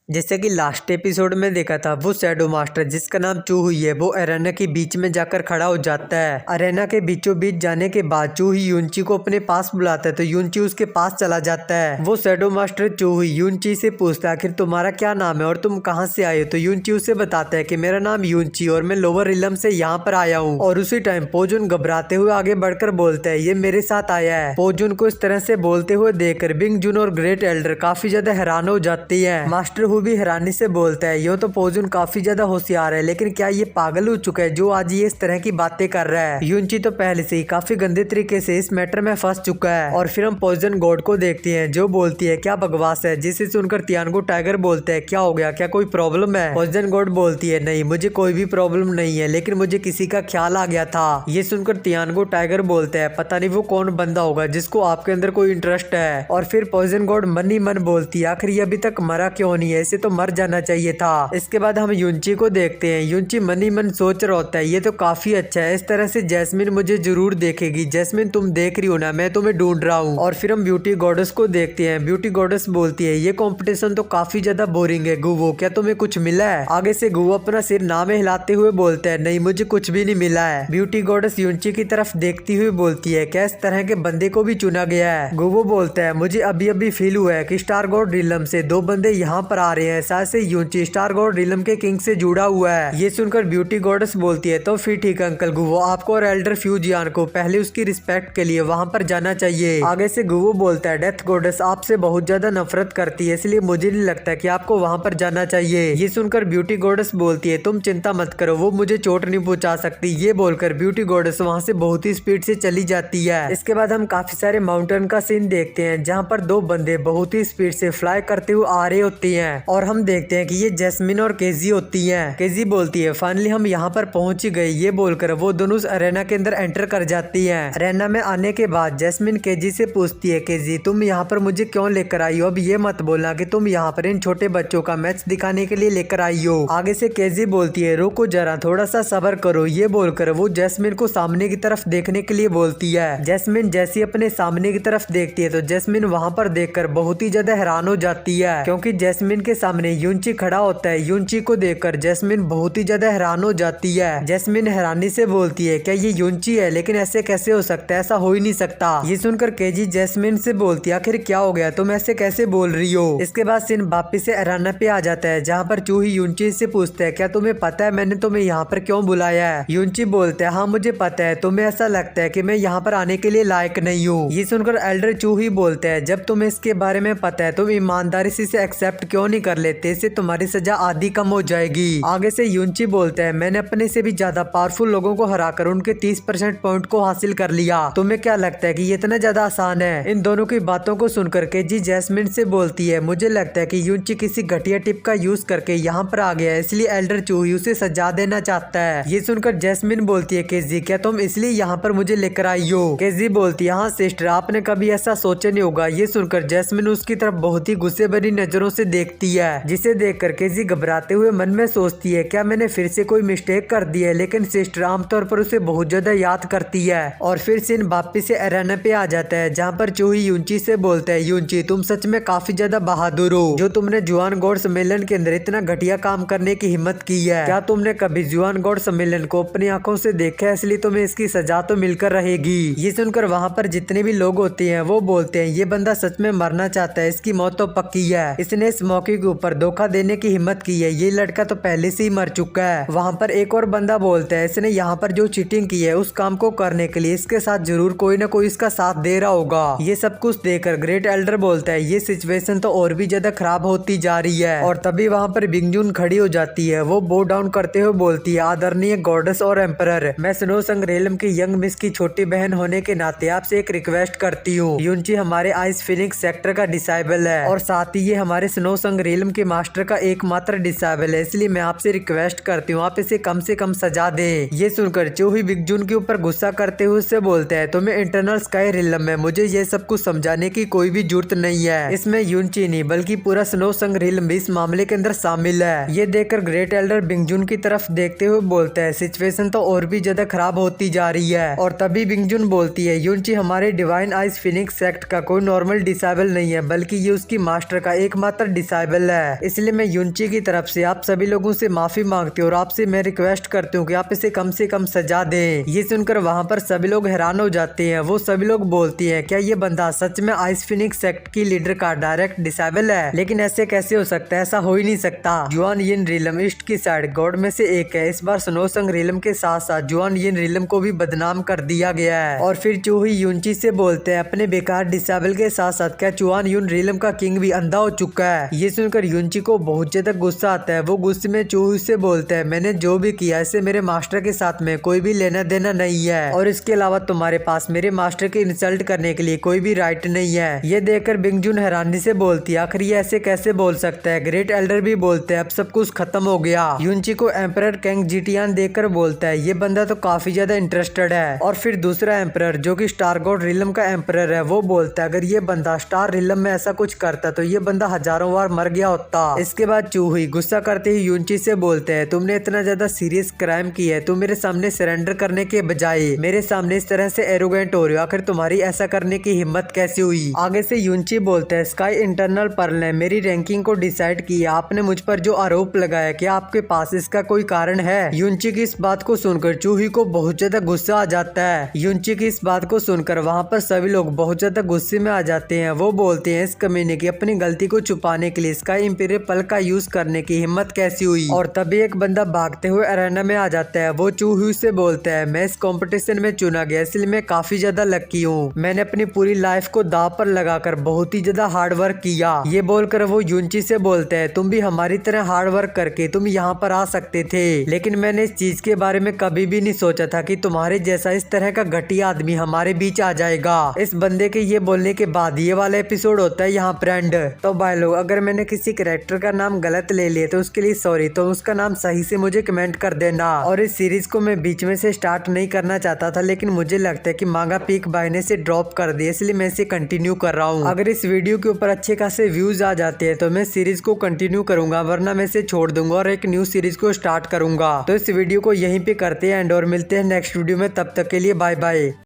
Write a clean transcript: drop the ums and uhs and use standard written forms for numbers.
जैसे कि last episode में देखा था, वो शैडो मास्टर जिसका नाम चू हुई है वो अरेना के बीच में जाकर खड़ा हो जाता है। अरेना के बीचों बीच जाने के बाद चू ही यूनची को अपने पास बुलाता है तो यूनची उसके पास चला जाता है। वो शैडो मास्टर चू ही यूनची से पूछता है आखिर तुम्हारा क्या नाम है और तुम कहाँ से आए हो। तो यूनची उसे बताता है कि मेरा नाम यूनची और मैं लोअर रिलम से यहाँ पर आया हूँ। और उसी टाइम पोजुन घबराते हुए आगे बढ़कर बोलता है ये मेरे साथ आया है। पोजुन को इस तरह से बोलते हुए देखकर बिंग जुन और ग्रेट एल्डर काफी ज्यादा हैरान हो जाती है। मास्टर हु भी हैरानी से बोलता है यूं तो पोजुन काफी ज्यादा होशियार है, लेकिन क्या ये पागल हो चुका है जो आज ये इस तरह की बातें कर रहा है। यूनची तो पहले से ही काफी गंदे तरीके से इस मैटर में फंस चुका है। और फिर हम पोइजन गॉड को देखते हैं जो बोलती है क्या बकवास है, जिसे सुनकर तियानगो टाइगर बोलता है क्या हो गया, क्या कोई प्रॉब्लम है। पोइजन गॉड बोलती है नहीं मुझे कोई भी प्रॉब्लम नहीं है, लेकिन मुझे किसी का ख्याल आ गया था। ये सुनकर तियानगो टाइगर बोलता है पता नहीं वो कौन बंदा होगा जिसको आपके अंदर कोई इंटरेस्ट है। और फिर पोइजन गॉड मन ही मन बोलती है आखिर ये अभी तक मरा क्यों नहीं है, इसे तो मर जाना चाहिए था। इसके बाद हम यूनची को देखते हैं। यूनची मन ही मन सोच रहा होता है ये तो काफी अच्छा है, इस तरह से जैस्मिन मुझे जरूर देखेगी। जैस्मिन तुम देख रही हो ना, मैं तुम्हें ढूंढ रहा हूँ। और फिर हम ब्यूटी गॉडेस को देखते हैं। ब्यूटी गॉडेस बोलती है ये कंपटीशन तो काफी ज्यादा बोरिंग है गुवो, क्या तुम्हें कुछ मिला है। आगे से गुवो अपना सिर ना में हिलाते हुए बोलता है नहीं मुझे कुछ भी नहीं मिला है। ब्यूटी गॉडेस यूनची की तरफ देखती हुई बोलती है क्या इस तरह के बंदे को भी चुना गया है। गुवो बोलता है मुझे अभी अभी फील हुआ है कि स्टार गॉड रिलम से दो बंदे यहाँ पर आ रहे हैं, शायद से यूनची स्टार गॉड रिलम के किंग से जुड़ा हुआ है। ये सुनकर ब्यूटी गॉडेस बोलती है तो फिर ठीक अंकल गुवो, आपको और एल्डर फ्यूजियान को पहले उसकी रिस्पेक्ट के लिए वहां पर जाना चाहिए। आगे से गुवो बोलता है डेथ गॉडेस आपसे बहुत ज्यादा नफरत करती है, इसलिए मुझे नहीं लगता कि आपको वहां पर जाना चाहिए। ये सुनकर ब्यूटी गॉडेस बोलती है तुम चिंता मत करो, वो मुझे चोट नहीं पहुंचा सकती। ये बोलकर ब्यूटी गॉडेस वहां से बहुत ही स्पीड से चली जाती है। इसके बाद हम काफी सारे माउंटेन का सीन देखते हैं जहाँ पर दो बंदे बहुत ही स्पीड से फ्लाई करते हुए आ रहे होते हैं। और हम देखते हैं कि ये जैस्मिन और केजी होती है। केजी बोलती है फाइनली हम यहाँ पर पहुंच गए। ये बोलकर वो दोनों उस अरेना के अंदर एंटर कर जाती है। अरेना में आने के बाद जैस्मिन केजी से पूछती है केजी तुम यहाँ पर मुझे क्यों लेकर आई हो, अब ये मत बोलना कि तुम यहाँ पर इन छोटे बच्चों का मैच दिखाने के लिए लेकर आई हो। आगे से केजी बोलती है रुको जरा थोड़ा सा सब्र करो। ये बोलकर वो जैस्मिन को सामने की तरफ देखने के लिए बोलती है। जैस्मिन जैसी अपने सामने की तरफ देखती है तो जैस्मिन वहाँ पर देखकर बहुत ही ज्यादा हैरान हो जाती है, क्योंकि जैस्मिन के सामने यूनची खड़ा होता है। यूनची को देखकर जैस्मिन बहुत ही ज्यादा हैरान हो जाती है। जैस्मिन हैरानी से बोलती है क्या ये यूनची है, लेकिन ऐसे कैसे हो सकता है, ऐसा हो ही नहीं सकता। ये सुनकर केजी जैस्मिन से बोलती है आखिर क्या हो गया, तुम ऐसे कैसे बोल रही हो। इसके बाद सीन वापिस से अरेना पे आ जाता है जहाँ पर चूही यूनची से पूछता है क्या तुम्हें पता है मैंने तुम्हें यहाँ पर क्यों बुलाया है। यूनची बोलता है हाँ मुझे पता है, तुम्हें ऐसा लगता है कि मैं यहाँ पर आने के लिए लायक नहीं हूँ। ये सुनकर एल्डर चूही बोलता है जब तुम्हें इसके बारे में पता है तुम ईमानदारी से इसे एक्सेप्ट क्यों नहीं कर लेते, इससे तुम्हारी सजा आधी कम हो जाएगी। आगे से यूनची बोलता है मैंने अपने से भी ज्यादा पावरफुल लोगों को हराकर उनके 30% पॉइंट को हासिल कर लिया, तुम्हें क्या लगता है कि ये इतना ज्यादा आसान है। इन दोनों की बातों को सुनकर केजी जैस्मिन से बोलती है मुझे लगता है कि यूनची किसी घटिया टिप का यूज करके यहाँ पर आ गया है, इसलिए एल्डर चूही उसे सजा देना चाहता है। ये सुनकर जैस्मिन बोलती है केजी क्या तुम इसलिए यहाँ पर मुझे लेकर आई हो। केजी बोलती है हाँ सिस्टर आपने कभी ऐसा सोचा नहीं होगा। ये सुनकर जैस्मिन उसकी तरफ बहुत ही गुस्से भरी नजरों से देखती है, जिसे देखकर केजी घबराते हुए मन में सोचती है क्या मैंने फिर से कोई मिस्टेक कर दी है। लेकिन सिस्टर आमतौर पर उसे बहुत ज्यादा याद करती है। और फिर सीन वापिस से अरेना पे आ जाता है जहाँ पर चूही यूनची से बोलता है यूनची तुम सच में काफी ज्यादा बहादुर हो जो तुमने जुआन गॉड सम्मेलन के अंदर इतना घटिया काम करने की हिम्मत की है। क्या तुमने कभी जुआन गॉड सम्मेलन को अपनी आंखों से देखा है, इसलिए तुम्हें इसकी सजा तो मिलकर रहेगी। ये सुनकर वहाँ पर जितने भी लोग होते हैं वो बोलते हैं ये बंदा सच में मरना चाहता है, इसकी मौत तो पक्की है, इसने इस मौके के ऊपर धोखा देने की हिम्मत की है, ये लड़का तो पहले से ही मर चुका है। वहाँ पर एक और बंदा बोलता है इसने यहाँ पर जो चीटिंग की है उस काम को करने के लिए इसके साथ जरूर कोई ना कोई इसका साथ दे रहा होगा। ये सब कुछ देखकर ग्रेट एल्डर बोलता है ये सिचुएशन तो और भी ज्यादा खराब होती जा रही है। और तभी वहाँ पर बिंगजुन खड़ी हो जाती है। वो बो डाउन करते हुए बोलती है आदरणीय गॉडेस और एम्परर, मैं स्नो संग रेलम की यंग मिस की छोटी बहन होने के नाते आपसे एक रिक्वेस्ट करती हूँ। यूनची हमारे आइस फिनिक्स सेक्टर का डिसाइबल है और साथ ही ये हमारे स्नो संग रेलम के मास्टर का एकमात्र डिसाइबल है, इसलिए मैं आपसे रिक्वेस्ट करती हूँ आप इसे कम से कम सजा दें। ये सुनकर चूही बिगजुन के ऊपर गुस्सा करते हुए उससे बोलता है तुम्हें इंटरनल स्काई रिलम में मुझे ये सब कुछ समझाने की कोई भी जरूरत नहीं है, इसमें यूनची नहीं बल्कि पूरा स्नो संग रिलम भी इस मामले के अंदर शामिल है। ये देखकर ग्रेट एल्डर बिंगजुन की तरफ देखते हुए बोलता है सिचुएशन तो और भी ज्यादा खराब होती जा रही है। और तभी बिंगजुन बोलती है यूनची हमारे डिवाइन आइस फिनिक्स सेक्ट का कोई नॉर्मल डिसाइबल नहीं है, बल्कि ये उसकी मास्टर का एकमात्र डिसाइबल काबिल है, इसलिए मैं युनची की तरफ से आप सभी लोगों से माफी मांगती हूँ और आपसे मैं रिक्वेस्ट करती हूँ कि आप इसे कम से कम सजा दें। ये सुनकर वहाँ पर सभी लोग हैरान हो जाते हैं। वो सभी लोग बोलती है क्या ये बंदा सच में आइस फिनिक्स सेक्ट की लीडर का डायरेक्ट डिसेबल है? लेकिन ऐसे कैसे हो सकता है, ऐसा हो ही नहीं सकता। जुआन यिन रिलम ईस्ट की साइड गॉड में से एक है। इस बार स्नोसंग रिलम के साथ साथ जुआन यिन रिलम को भी बदनाम कर दिया गया है। और फिर चूही युनची से बोलते हैं अपने बेकार डिसेबल के साथ साथ क्या जुआन युन रिलम का किंग भी अंधा हो चुका है? ये सुनकर युनची को बहुत ज्यादा गुस्सा आता है। वो गुस्से में चूही से बोलते हैं मैंने जो भी किया इसे मेरे मास्टर के साथ में कोई भी लेना देना नहीं है और इसके अलावा तुम्हारे पास मेरे मास्टर की इंसल्ट करने के लिए कोई भी राइट नहीं है। ये देखकर बिंगजुन हैरानी से बोलती है आखिर ये ऐसे कैसे बोल सकता है? ग्रेट एल्डर भी बोलते हैं अब सब कुछ खत्म हो गया। युनची को एम्परर कैंग जीटियान देखकर बोलता है ये बंदा तो काफी ज्यादा इंटरेस्टेड है। और फिर दूसरा एम्परर जो कि स्टार गॉड रिलम का एम्परर है वो बोलता है अगर ये बंदा स्टार रिलम में ऐसा कुछ करता तो ये बंदा हजारों बार मर गया होता। इसके बाद चूही गुस्सा करते ही युनची से बोलते हैं तुमने इतना ज्यादा सीरियस क्राइम किया है, तुम मेरे सामने सरेंडर करने के बजाय मेरे सामने इस तरह से एरोगेंट हो रहे हो, आखिर तुम्हारी ऐसा करने की हिम्मत कैसे हुई? आगे से युनची बोलते हैं स्काई इंटरनल पर्ल ने मेरी रैंकिंग को डिसाइड किया, आपने मुझ पर जो आरोप लगाया क्या आपके पास इसका कोई कारण है? युनची की इस बात को सुनकर चूही को बहुत ज्यादा गुस्सा आ जाता है। युनची की इस बात को सुनकर वहाँ पर सभी लोग बहुत ज्यादा गुस्से में आ जाते हैं। वो बोलते हैं इस कमीने की अपनी गलती को छुपाने के लिए स्काई इंपीरियल पल का यूज करने की हिम्मत कैसी हुई? और तभी एक बंदा भागते हुए अरेना में आ जाता है। वो चूही से बोलता है मैं इस कंपटीशन में चुना गया इसलिए मैं काफी ज्यादा लकी हूँ, मैंने अपनी पूरी लाइफ को दाव पर लगाकर बहुत ही ज्यादा हार्ड वर्क किया। ये बोलकर वो युनची से बोलते हैं तुम भी हमारी तरह हार्ड वर्क करके तुम यहाँ पर आ सकते थे, लेकिन मैंने इस चीज के बारे में कभी भी नहीं सोचा था कि तुम्हारे जैसा इस तरह का घटिया आदमी हमारे बीच आ जाएगा। इस बंदे के ये बोलने के बाद ये वाला एपिसोड होता है यहाँ पर एंड। तो भाई लोग अगर मैंने किसी कैरेक्टर का नाम गलत ले लिया तो उसके लिए सॉरी, तो उसका नाम सही से मुझे कमेंट कर देना। और इस सीरीज को मैं बीच में से स्टार्ट नहीं करना चाहता था लेकिन मुझे लगता है कि मांगा पीक बाय ने से ड्रॉप कर दिया इसलिए मैं इसे कंटिन्यू कर रहा हूँ। अगर इस वीडियो के ऊपर अच्छे खासे व्यूज आ जाते हैं तो मैं सीरीज को कंटिन्यू करूंगा, वरना मैं इसे छोड़ दूंगा और एक न्यू सीरीज को स्टार्ट करूंगा। तो इस वीडियो को यहीं पे करते हैं एंड और मिलते हैं नेक्स्ट वीडियो में, तब तक के लिए बाय बाय।